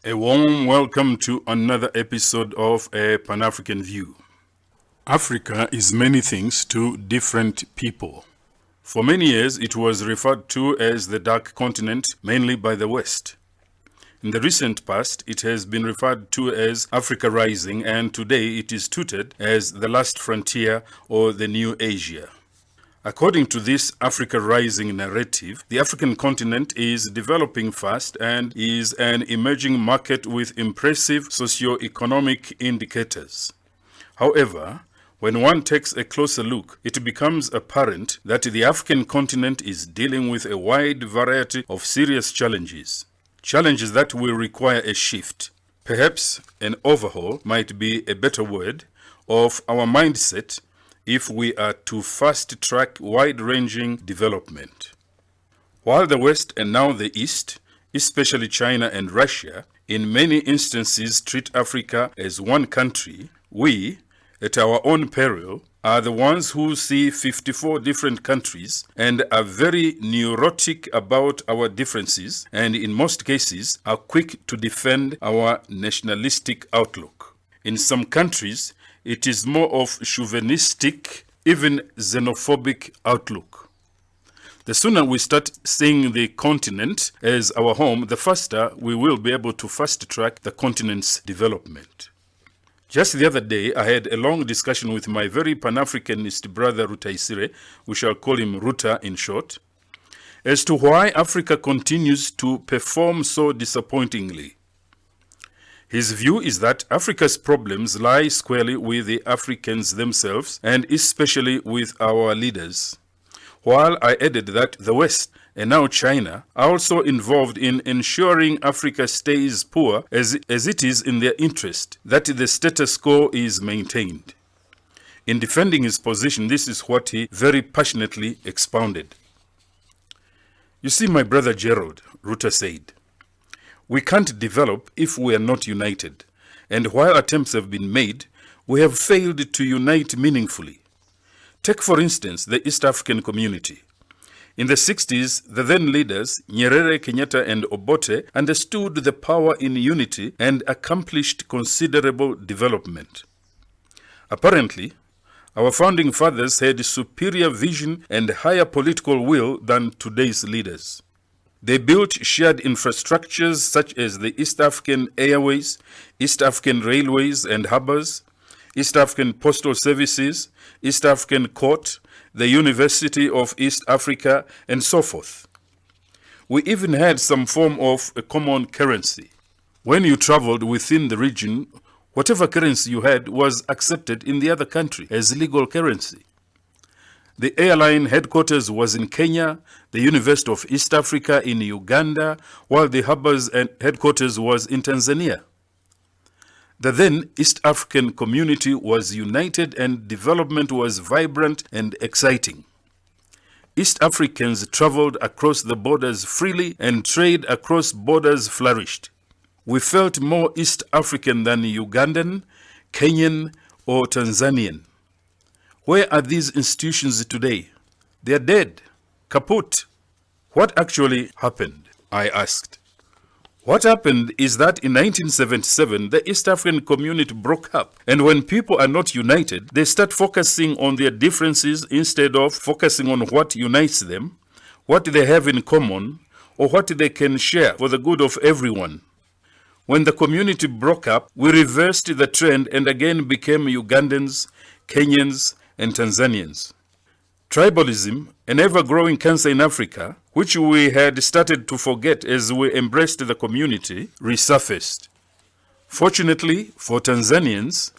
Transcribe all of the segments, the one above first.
A warm welcome to another episode of A Pan-African View. Africa is many things to different people. For many years, it was referred to as the Dark Continent, mainly by the West. In the recent past, it has been referred to as Africa Rising, and today it is touted as the Last Frontier or the New Asia. According to this Africa Rising narrative, the African continent is developing fast and is an emerging market with impressive socio-economic indicators. However, when one takes a closer look, it becomes apparent that the African continent is dealing with a wide variety of serious challenges. Challenges that will require a shift. Perhaps an overhaul might be a better word of our mindset if we are to fast-track wide-ranging development. While the West and now the East, especially China and Russia, in many instances treat Africa as one country, we, at our own peril, are the ones who see 54 different countries and are very neurotic about our differences and in most cases are quick to defend our nationalistic outlook. In some countries, it is more of chauvinistic, even xenophobic outlook. The sooner we start seeing the continent as our home, the faster we will be able to fast-track the continent's development. Just the other day, I had a long discussion with my very Pan-Africanist brother Rutaisire, we shall call him Ruta in short, as to why Africa continues to perform so disappointingly. His view is that Africa's problems lie squarely with the Africans themselves and especially with our leaders. While I added that the West, and now China, are also involved in ensuring Africa stays poor as it is in their interest, that the status quo is maintained. In defending his position, this is what he very passionately expounded. You see, my brother Gerald, Ruta said, we can't develop if we are not united, and while attempts have been made, we have failed to unite meaningfully. Take, for instance, the East African community. In the 60s, the then leaders, Nyerere, Kenyatta, and Obote, understood the power in unity and accomplished considerable development. Apparently, our founding fathers had superior vision and higher political will than today's leaders. They built shared infrastructures such as the East African Airways, East African Railways and Harbours, East African Postal Services, East African Court, the University of East Africa, and so forth. We even had some form of a common currency. When you traveled within the region, whatever currency you had was accepted in the other country as legal currency. The airline headquarters was in Kenya, the University of East Africa in Uganda, while the Harbours and headquarters was in Tanzania. The then East African community was united and development was vibrant and exciting. East Africans traveled across the borders freely and trade across borders flourished. We felt more East African than Ugandan, Kenyan, or Tanzanian. Where are these institutions today? They are dead, kaput. What actually happened? I asked. What happened is that in 1977, the East African community broke up. And when people are not united, they start focusing on their differences instead of focusing on what unites them, what they have in common, or what they can share for the good of everyone. When the community broke up, we reversed the trend and again became Ugandans, Kenyans, and Tanzanians. Tribalism, an ever-growing cancer in Africa, which we had started to forget as we embraced the community, resurfaced. Fortunately for Tanzanians,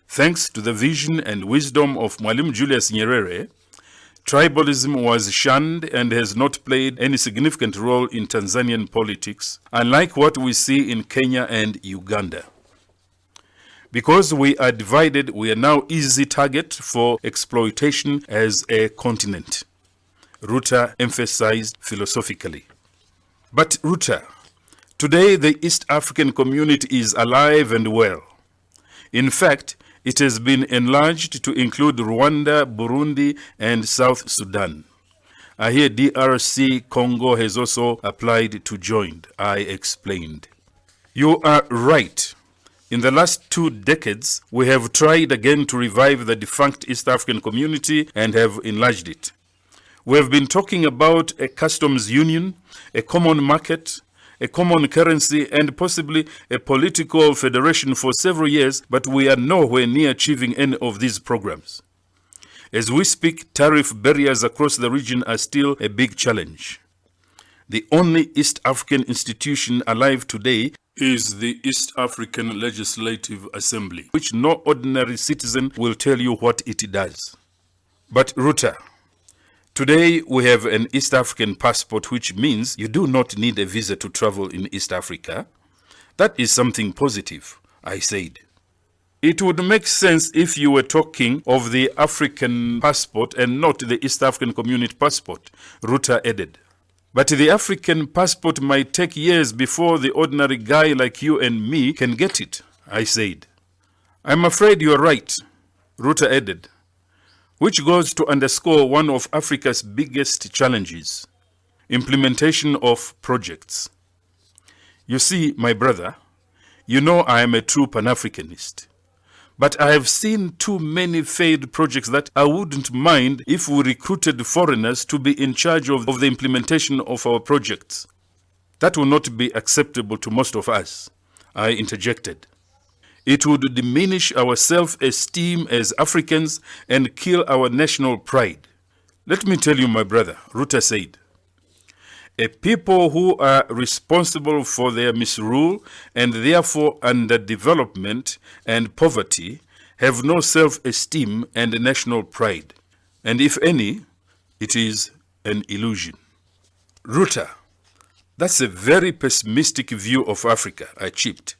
thanks to the vision and wisdom of Mwalimu Julius Nyerere, tribalism was shunned and has not played any significant role in Tanzanian politics, unlike what we see in Kenya and Uganda. Because we are divided, we are now easy target for exploitation as a continent, Ruta emphasized philosophically. But Ruta, today the East African community is alive and well. In fact, it has been enlarged to include Rwanda, Burundi, and South Sudan. I hear DRC Congo has also applied to join, I explained. You are right. In the last 2 decades, we have tried again to revive the defunct East African community and have enlarged it. We have been talking about a customs union, a common market, a common currency, and possibly a political federation for several years, but we are nowhere near achieving any of these programs. As we speak, tariff barriers across the region are still a big challenge. The only East African institution alive today is the East African Legislative Assembly, which no ordinary citizen will tell you what it does. But Ruta, today we have an East African passport, which means you do not need a visa to travel in East Africa. That is something positive, I said. It would make sense if you were talking of the African passport and not the East African Community passport, Ruta added. But the African passport might take years before the ordinary guy like you and me can get it, I said. I'm afraid you're right, Ruta added, which goes to underscore one of Africa's biggest challenges, implementation of projects. You see, my brother, you know I am a true Pan-Africanist. But I have seen too many failed projects that I wouldn't mind if we recruited foreigners to be in charge of the implementation of our projects. That will not be acceptable to most of us, I interjected. It would diminish our self-esteem as Africans and kill our national pride. Let me tell you, my brother, Ruta said. A people who are responsible for their misrule and therefore underdevelopment and poverty have no self-esteem and national pride. And if any, it is an illusion. Ruta, that's a very pessimistic view of Africa, I chipped.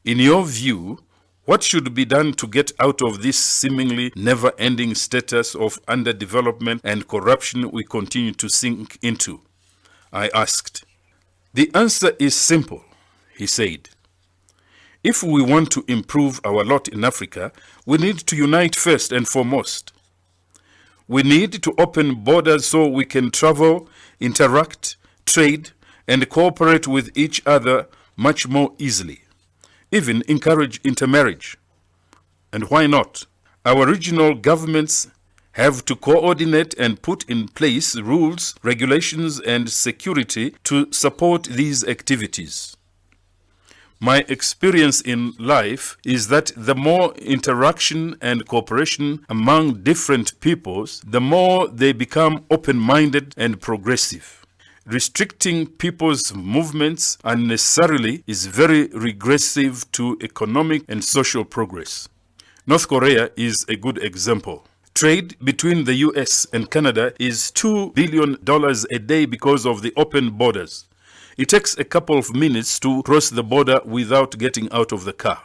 In your view, what should be done to get out of this seemingly never-ending status of underdevelopment and corruption we continue to sink into? I asked. The answer is simple, he said. If we want to improve our lot in Africa, we need to unite first and foremost. We need to open borders so we can travel, interact, trade, and cooperate with each other much more easily. Even encourage intermarriage. And why not? Our regional governments have to coordinate and put in place rules, regulations, and security to support these activities. My experience in life is that the more interaction and cooperation among different peoples, the more they become open-minded and progressive. Restricting people's movements unnecessarily is very regressive to economic and social progress. North Korea is a good example. Trade between the US and Canada is $2 billion a day because of the open borders. It takes a couple of minutes to cross the border without getting out of the car.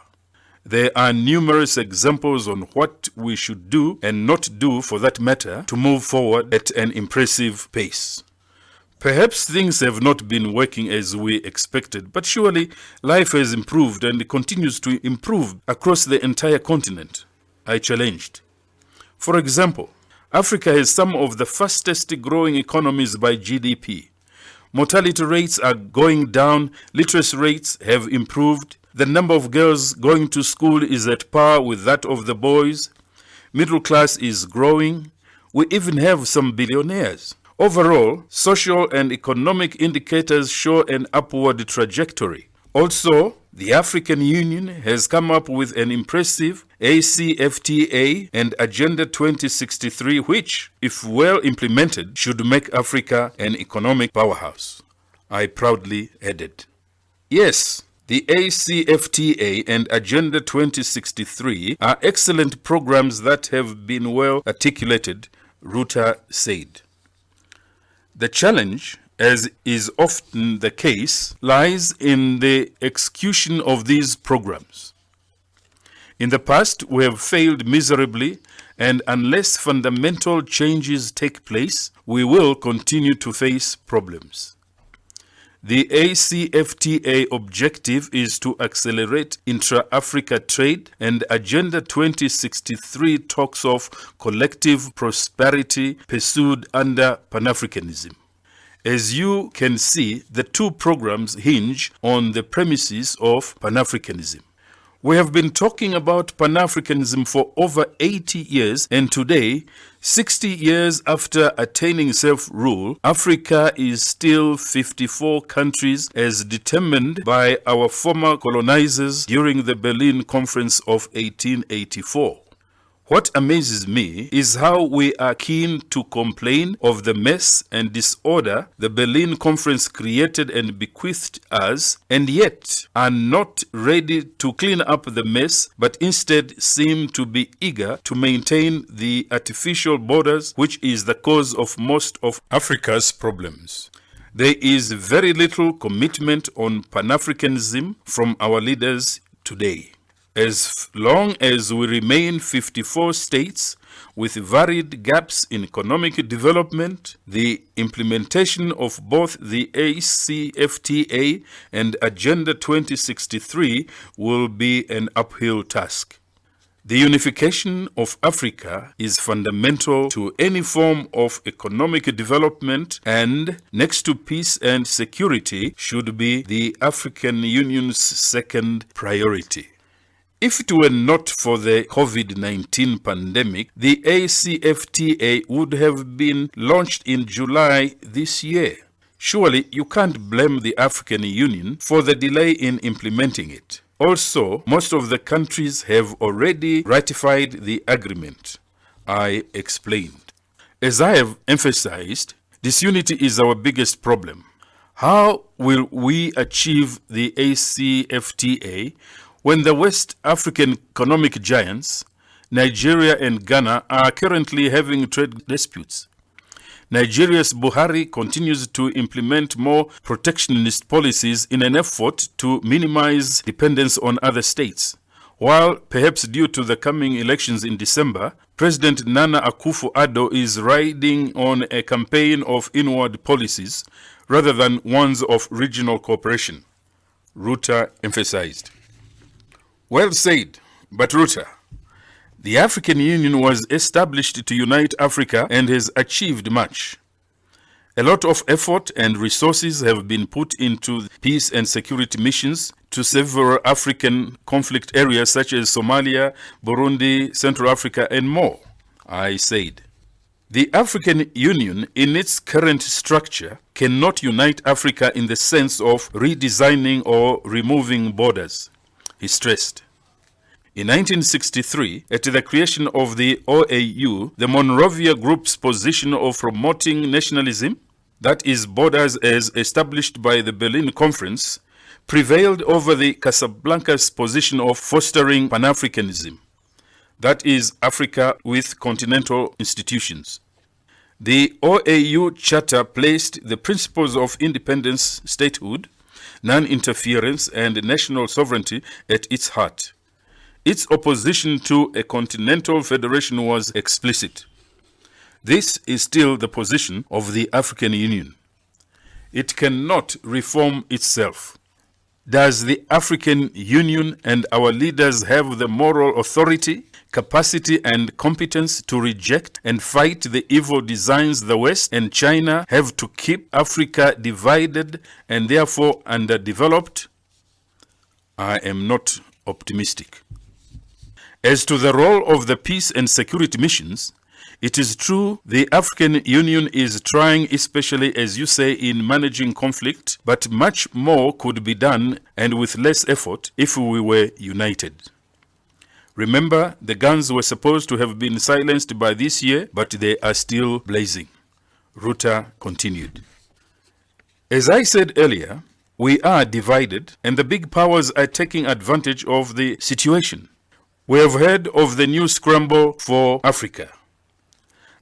There are numerous examples on what we should do and not do for that matter to move forward at an impressive pace. Perhaps things have not been working as we expected, but surely life has improved and continues to improve across the entire continent, I challenged. For example, Africa has some of the fastest growing economies by GDP. Mortality rates are going down, literacy rates have improved, the number of girls going to school is at par with that of the boys, middle class is growing, we even have some billionaires. Overall, social and economic indicators show an upward trajectory. Also, the African Union has come up with an impressive ACFTA and Agenda 2063, which, if well implemented, should make Africa an economic powerhouse, I proudly added. Yes, the ACFTA and Agenda 2063 are excellent programs that have been well articulated, Ruta said. The challenge, as is often the case, lies in the execution of these programs. In the past, we have failed miserably, and unless fundamental changes take place, we will continue to face problems. The ACFTA objective is to accelerate intra-Africa trade, and Agenda 2063 talks of collective prosperity pursued under Pan-Africanism. As you can see, the two programs hinge on the premises of Pan-Africanism. We have been talking about Pan-Africanism for over 80 years, and today, 60 years after attaining self-rule, Africa is still 54 countries as determined by our former colonizers during the Berlin Conference of 1884. What amazes me is how we are keen to complain of the mess and disorder the Berlin Conference created and bequeathed us, and yet are not ready to clean up the mess, but instead seem to be eager to maintain the artificial borders, which is the cause of most of Africa's problems. There is very little commitment on Pan-Africanism from our leaders today. As long as we remain 54 states with varied gaps in economic development, the implementation of both the ACFTA and Agenda 2063 will be an uphill task. The unification of Africa is fundamental to any form of economic development, and next to peace and security should be the African Union's second priority. If it were not for the COVID-19 pandemic, the ACFTA would have been launched in July this year. Surely you can't blame the African Union for the delay in implementing it. Also, most of the countries have already ratified the agreement. I explained. As I have emphasized, disunity is our biggest problem. How will we achieve the ACFTA when the West African economic giants, Nigeria and Ghana, are currently having trade disputes? Nigeria's Buhari continues to implement more protectionist policies in an effort to minimize dependence on other states. While, perhaps due to the coming elections in December, President Nana Akufo-Addo is riding on a campaign of inward policies rather than ones of regional cooperation, Ruta emphasized. Well said, but Ruta, the African Union was established to unite Africa and has achieved much. A lot of effort and resources have been put into peace and security missions to several African conflict areas such as Somalia, Burundi, Central Africa, and more, I said. The African Union, in its current structure, cannot unite Africa in the sense of redesigning or removing borders, he stressed. In 1963, at the creation of the OAU, the Monrovia Group's position of promoting nationalism, that is borders as established by the Berlin Conference, prevailed over the Casablanca's position of fostering Pan-Africanism, that is Africa with continental institutions. The OAU Charter placed the principles of independence, statehood, non-interference, and national sovereignty at its heart. Its opposition to a continental federation was explicit. This is still the position of the African Union. It cannot reform itself. Does the African Union and our leaders have the moral authority, capacity, and competence to reject and fight the evil designs the West and China have to keep Africa divided and therefore underdeveloped? I am not optimistic. As to the role of the peace and security missions, it is true the African Union is trying, especially as you say, in managing conflict, but much more could be done and with less effort if we were united. Remember, the guns were supposed to have been silenced by this year, but they are still blazing. Ruta continued. As I said earlier, we are divided and the big powers are taking advantage of the situation. We have heard of the new scramble for Africa.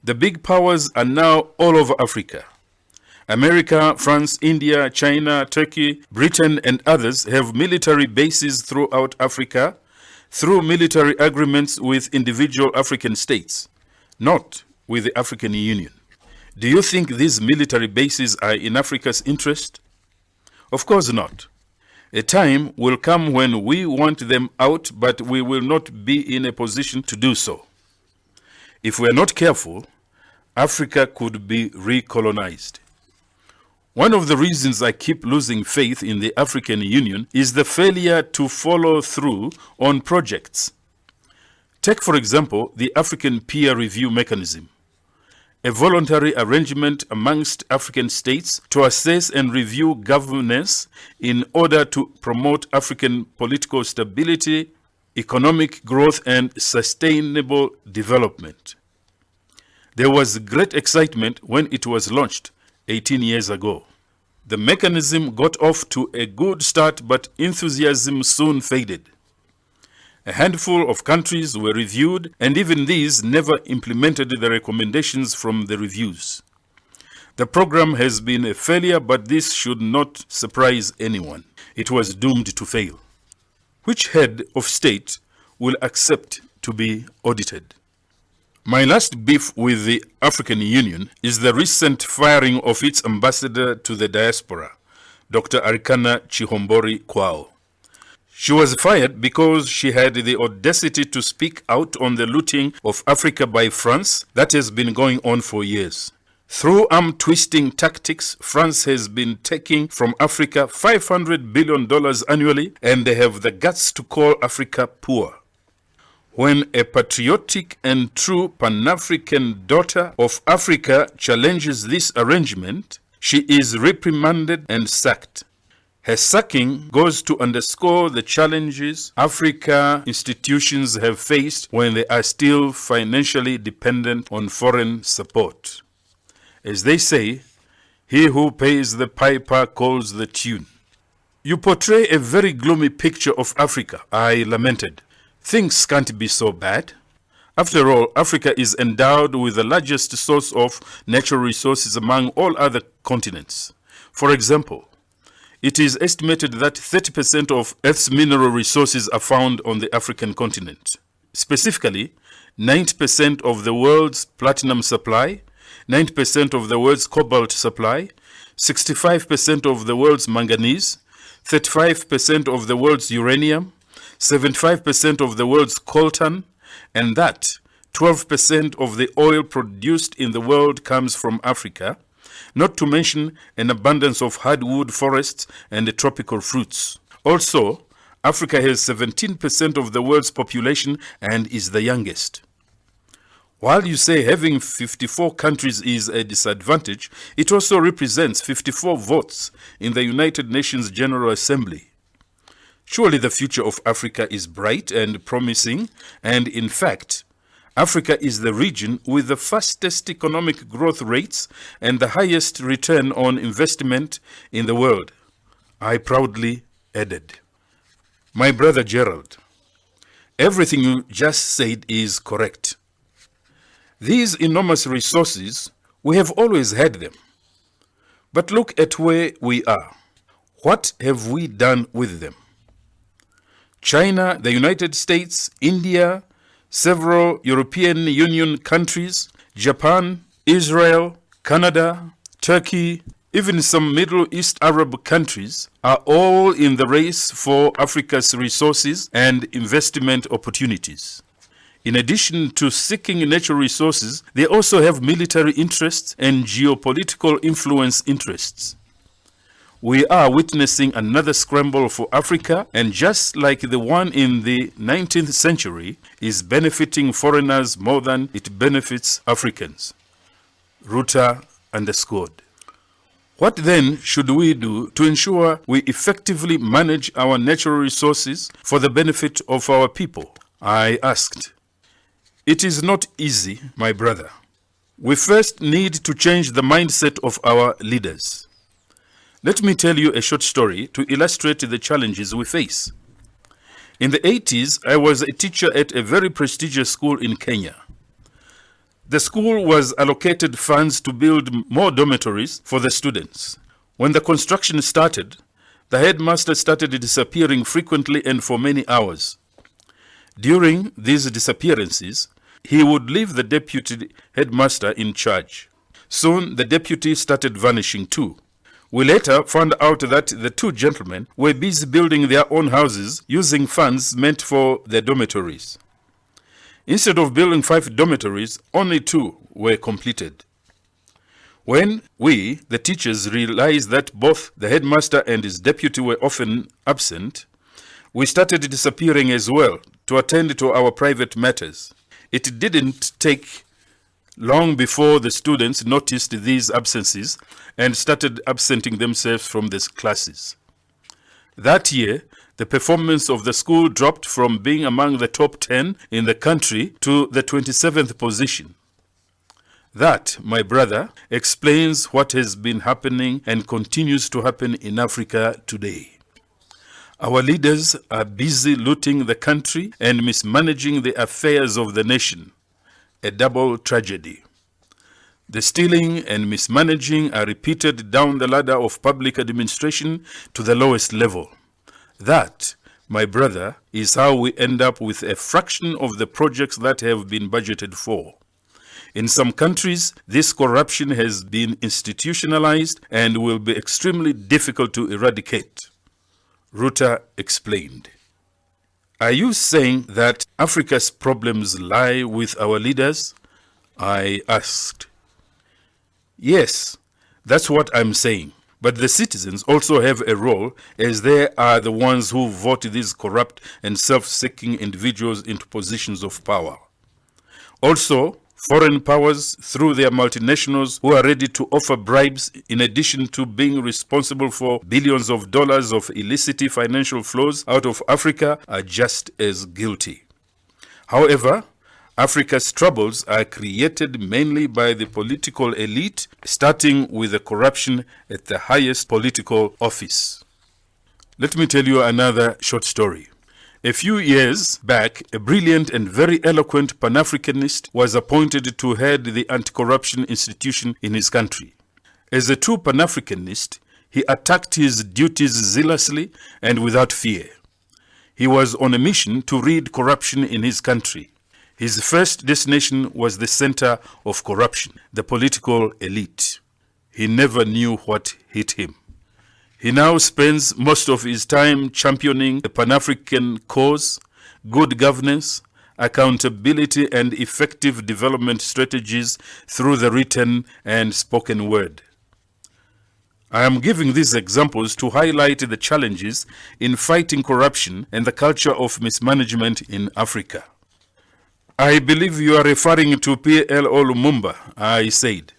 The big powers are now all over Africa. America, France, India, China, Turkey, Britain, and others have military bases throughout Africa through military agreements with individual African states, not with the African Union. Do you think these military bases are in Africa's interest? Of course not. A time will come when we want them out, but we will not be in a position to do so. If we are not careful, Africa could be recolonized. One of the reasons I keep losing faith in the African Union is the failure to follow through on projects. Take, for example, the African Peer Review Mechanism, a voluntary arrangement amongst African states to assess and review governance in order to promote African political stability, economic growth, and sustainable development. There was great excitement when it was launched 18 years ago. The mechanism got off to a good start, but enthusiasm soon faded. A handful of countries were reviewed, and even these never implemented the recommendations from the reviews. The program has been a failure, but this should not surprise anyone. It was doomed to fail. Which head of state will accept to be audited? My last beef with the African Union is the recent firing of its ambassador to the diaspora, Dr. Arikana Chihombori Kwao. She was fired because she had the audacity to speak out on the looting of Africa by France that has been going on for years. Through arm-twisting tactics, France has been taking from Africa $500 billion annually, and they have the guts to call Africa poor. When a patriotic and true Pan-African daughter of Africa challenges this arrangement, she is reprimanded and sacked. Her sacking goes to underscore the challenges Africa institutions have faced when they are still financially dependent on foreign support. As they say, he who pays the piper calls the tune. You portray a very gloomy picture of Africa, I lamented. Things can't be so bad. After all, Africa is endowed with the largest source of natural resources among all other continents. For example, it is estimated that 30% of Earth's mineral resources are found on the African continent. Specifically, 90% of the world's platinum supply, 90% of the world's cobalt supply, 65% of the world's manganese, 35% of the world's uranium, 75% of the world's coltan, and that 12% of the oil produced in the world comes from Africa, not to mention an abundance of hardwood forests and tropical fruits. Also, Africa has 17% of the world's population and is the youngest. While you say having 54 countries is a disadvantage, it also represents 54 votes in the United Nations General Assembly. Surely the future of Africa is bright and promising, and in fact, Africa is the region with the fastest economic growth rates and the highest return on investment in the world, I proudly added. My brother Gerald, everything you just said is correct. These enormous resources, we have always had them. But look at where we are. What have we done with them? China, the United States, India, several European Union countries, Japan, Israel, Canada, Turkey, even some Middle East Arab countries are all in the race for Africa's resources and investment opportunities. In addition to seeking natural resources, they also have military interests and geopolitical influence interests. We are witnessing another scramble for Africa, and just like the one in the 19th century, is benefiting foreigners more than it benefits Africans. Ruta underscored. What then should we do to ensure we effectively manage our natural resources for the benefit of our people? I asked. It is not easy, my brother. We first need to change the mindset of our leaders. Let me tell you a short story to illustrate the challenges we face. In the 80s, I was a teacher at a very prestigious school in Kenya. The school was allocated funds to build more dormitories for the students. When the construction started, the headmaster started disappearing frequently and for many hours. During these disappearances, he would leave the deputy headmaster in charge. Soon, the deputy started vanishing too. We later found out that the two gentlemen were busy building their own houses using funds meant for the dormitories. Instead of building 5 dormitories, only 2 were completed. When we, the teachers, realized that both the headmaster and his deputy were often absent, we started disappearing as well to attend to our private matters. It didn't take long before the students noticed these absences and started absenting themselves from the classes. That year, the performance of the school dropped from being among the top 10 in the country to the 27th position. That, my brother, explains what has been happening and continues to happen in Africa today. Our leaders are busy looting the country and mismanaging the affairs of the nation, a double tragedy. The stealing and mismanaging are repeated down the ladder of public administration to the lowest level. That, my brother, is how we end up with a fraction of the projects that have been budgeted for. In some countries, this corruption has been institutionalized and will be extremely difficult to eradicate, Ruta explained. Are you saying that Africa's problems lie with our leaders? I asked. Yes, that's what I'm saying. But the citizens also have a role, as they are the ones who vote these corrupt and self-seeking individuals into positions of power. Also, foreign powers, through their multinationals who are ready to offer bribes in addition to being responsible for billions of dollars of illicit financial flows out of Africa, are just as guilty. However, Africa's troubles are created mainly by the political elite, starting with the corruption at the highest political office. Let me tell you another short story. A few years back, a brilliant and very eloquent Pan-Africanist was appointed to head the anti-corruption institution in his country. As a true Pan-Africanist, he attacked his duties zealously and without fear. He was on a mission to rid corruption in his country. His first destination was the center of corruption, the political elite. He never knew what hit him. He now spends most of his time championing the Pan-African cause, good governance, accountability, and effective development strategies through the written and spoken word. I am giving these examples to highlight the challenges in fighting corruption and the culture of mismanagement in Africa. I believe you are referring to PLO Lumumba, I said.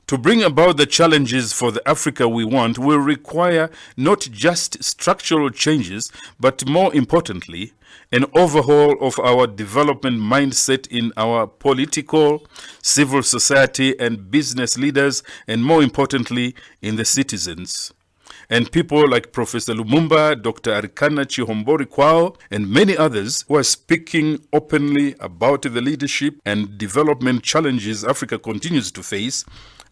To bring about the challenges for the Africa we want will require not just structural changes, but more importantly, an overhaul of our development mindset in our political, civil society and business leaders, and more importantly, in the citizens. And people like Professor Lumumba, Dr. Arikana Chihombori Kwao, and many others who are speaking openly about the leadership and development challenges Africa continues to face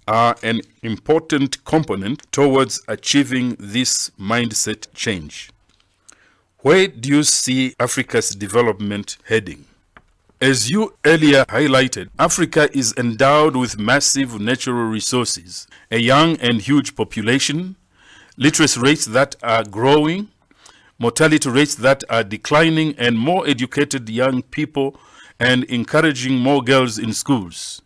are an important component towards achieving this mindset change. Where do you see Africa's development heading? As you earlier highlighted, Africa is endowed with massive natural resources, a young and huge population, literacy rates that are growing, mortality rates that are declining, and more educated young people, and encouraging more girls in schools.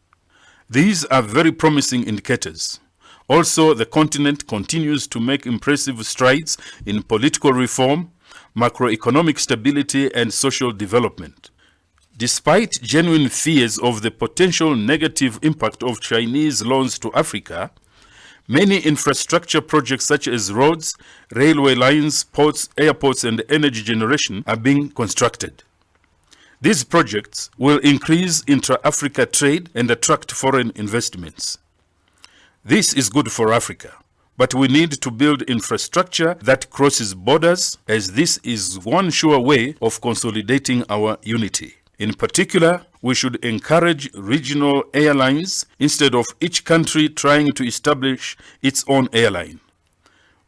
These are very promising indicators. Also, the continent continues to make impressive strides in political reform, macroeconomic stability, and social development. Despite genuine fears of the potential negative impact of Chinese loans to Africa, many infrastructure projects such as roads, railway lines, ports, airports, and energy generation are being constructed. These projects will increase intra-Africa trade and attract foreign investments. This is good for Africa, but we need to build infrastructure that crosses borders, as this is one sure way of consolidating our unity. In particular, we should encourage regional airlines instead of each country trying to establish its own airline.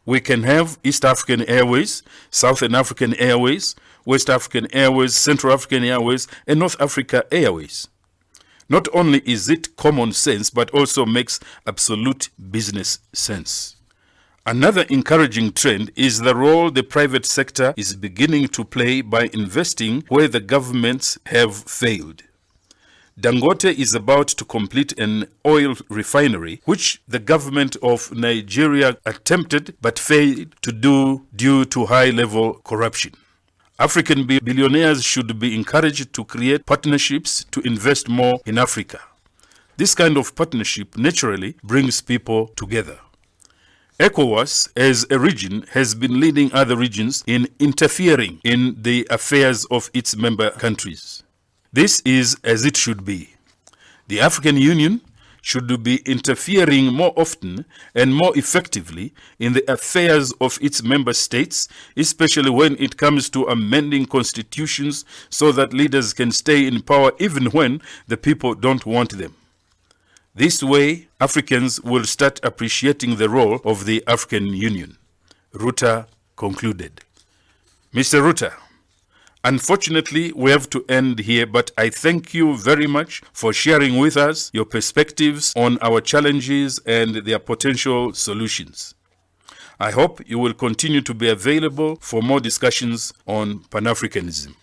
We can have East African Airways, Southern African Airways, West African Airways, Central African Airways, and North Africa Airways. Not only is it common sense, but also makes absolute business sense. Another encouraging trend is the role the private sector is beginning to play by investing where the governments have failed. Dangote is about to complete an oil refinery, which the government of Nigeria attempted but failed to do due to high-level corruption. African billionaires should be encouraged to create partnerships to invest more in Africa. This kind of partnership naturally brings people together. ECOWAS, as a region, has been leading other regions in interfering in the affairs of its member countries. This is as it should be. The African Union should be interfering more often and more effectively in the affairs of its member states, especially when it comes to amending constitutions so that leaders can stay in power even when the people don't want them. This way, Africans will start appreciating the role of the African Union. Ruta concluded. Mr. Ruta, unfortunately, we have to end here, but I thank you very much for sharing with us your perspectives on our challenges and their potential solutions. I hope you will continue to be available for more discussions on Pan-Africanism.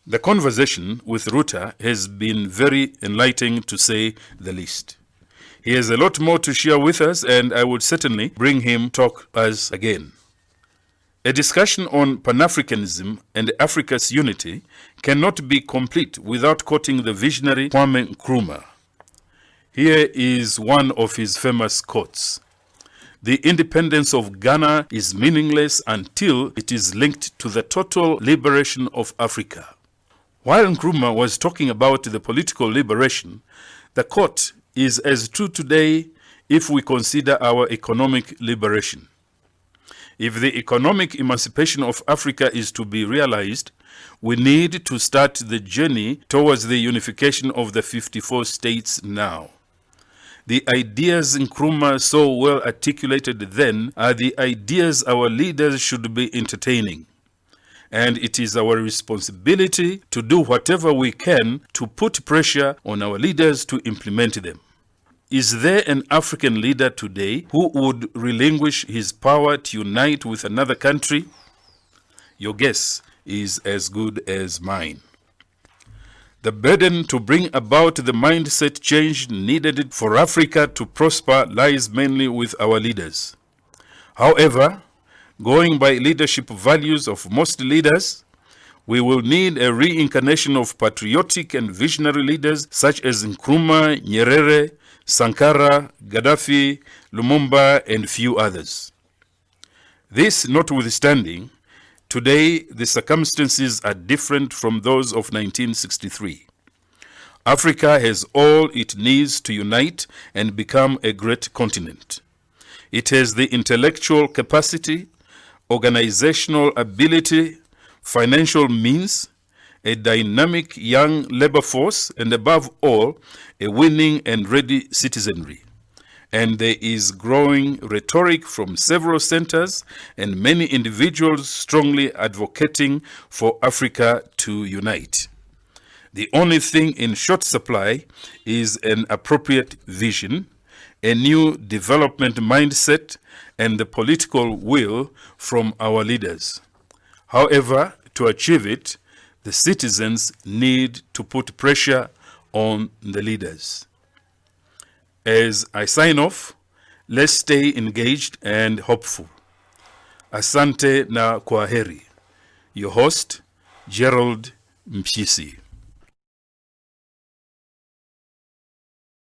The conversation with Ruta has been very enlightening, to say the least. He has a lot more to share with us, and I would certainly bring him talk us again. A discussion on Pan-Africanism and Africa's unity cannot be complete without quoting the visionary Kwame Nkrumah. Here is one of his famous quotes. "The independence of Ghana is meaningless until it is linked to the total liberation of Africa." While Nkrumah was talking about the political liberation, the quote is as true today if we consider our economic liberation. If the economic emancipation of Africa is to be realized, we need to start the journey towards the unification of the 54 states now. The ideas Nkrumah so well articulated then are the ideas our leaders should be entertaining. And it is our responsibility to do whatever we can to put pressure on our leaders to implement them. Is there an African leader today who would relinquish his power to unite with another country? Your guess is as good as mine. The burden to bring about the mindset change needed for Africa to prosper lies mainly with our leaders. However, going by leadership values of most leaders, we will need a reincarnation of patriotic and visionary leaders such as Nkrumah, Nyerere, Sankara, Gaddafi, Lumumba, and few others. This notwithstanding, today the circumstances are different from those of 1963. Africa has all it needs to unite and become a great continent. It has the intellectual capacity, organizational ability, financial means, a dynamic young labor force, and above all, a winning and ready citizenry. And there is growing rhetoric from several centers and many individuals strongly advocating for Africa to unite. The only thing in short supply is an appropriate vision, a new development mindset, and the political will from our leaders. However, to achieve it, the citizens need to put pressure on the leaders. As I sign off, let's stay engaged and hopeful. Asante na kwaheri. Your host, Gerald Mpisi.